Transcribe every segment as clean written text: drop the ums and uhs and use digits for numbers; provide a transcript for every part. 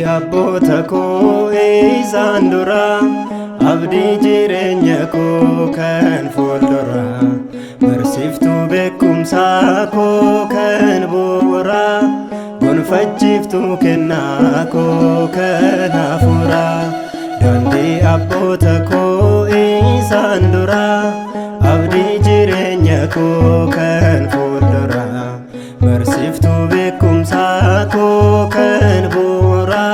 Abboota koo isaan dura abdii jireenya koo kan fuuldura barsiiftuu beekumsaa koo kan bu'uura gonfachiiftuu kennaa koo kan hafuura daandii abboota koo isaan dura abdii jireenya koo kan fuuldura barsiiftuu beekumsaa koo kan bu'uura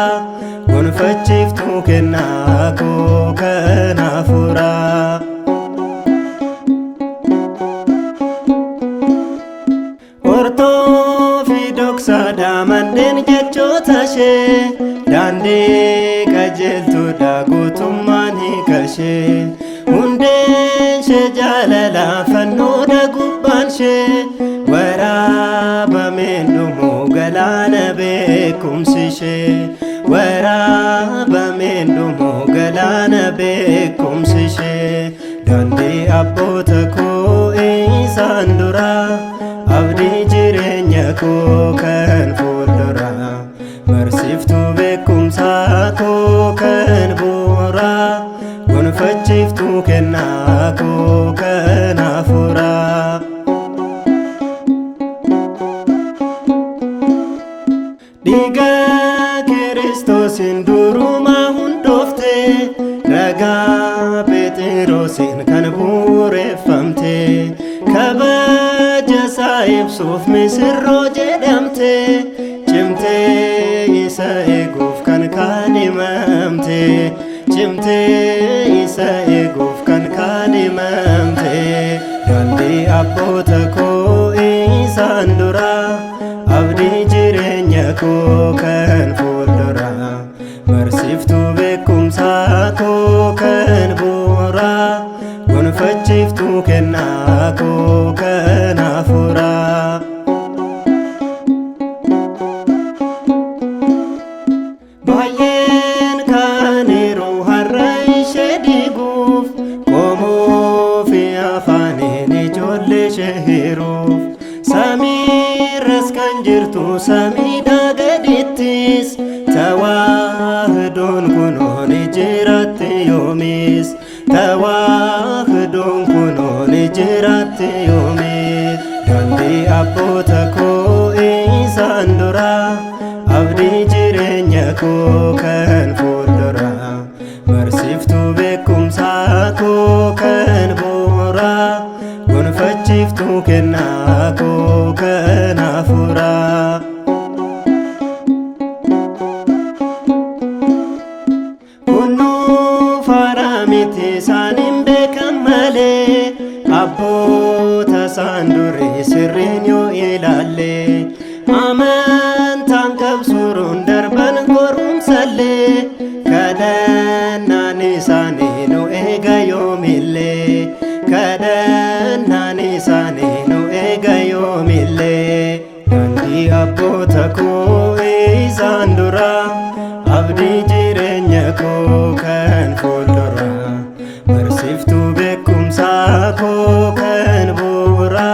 gonfachiiftuu kennaa koo kan hafuura. Ortoo fi dhoksaadhaa manneen jechoota ishee daandii qajeeltuudha guutummaan hiikashee hundeen ishee jaalalaa fannoodha gubbaan ishee waraabameen dhumuu galaana beekumsi ishee waraabameen dhumuu galaana beekumsi ishee daandii abboota koo isaan dura abdii jireenya koo kan fuuldura barsiiftuu beekumsaa koo kan bu'uura gonfachiiftuu kennaa koo kan hafuura. Dhiiga Kiristoosiin durumaa hundoofte ragaa Phexrosiin kan bu'uureffamte kabaja isaa ibsuuf misirroo jedhamte cimtee isa eeguuf kan kaadhimamte cimtee isa eeguuf kan kaadhimamte daandii abboota koo isaan dura abdii jireenya koo kan fuuldura barsiiftuu beekumsaa koo kan bu'uura gonfachiiftuu kennaa koo kan hafuura. Baay'een kaaniiru har'a ishee diiguuf qomoo fi afaaniin ijoollee ishee hiruuf samiirras kan jirtu samiidhaa gadittis tawaahidoon kunoon jiraatti yoomis tawaahidoon kunoon jiraatti yoomis daandii abboota koo isaan dura abdii jireenya koo kan fuuldura barsiiftuu beekumsaa koo kan bu'uura gonfachiiftuu kennaa koo kan hafuura. Kunnuu faara miti isaan hin beekan malee abboota isaan durii sirriin yoo ilaalle amantaan qabsuuruun darban qorumsallee kadhannaan isaanii nu eega yoomillee kadhannaan isaanii nu eega yoomillee daandii abboota koo isaan dura abdii jireenya koo kan fuuldura barsiiftuu beekumsaa koo kan bu'uura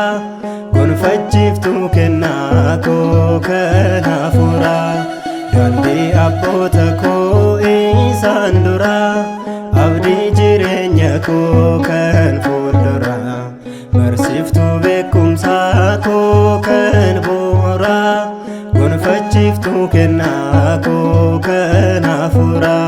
gonfachiiftuu kennaa koo kan hafuura daandii abboota koo isaan dura abdii jireenya koo kan fuuldura barsiiftuu beekumsaa koo kan bu'uura gonfachiiftuu kennaa koo kan hafuura.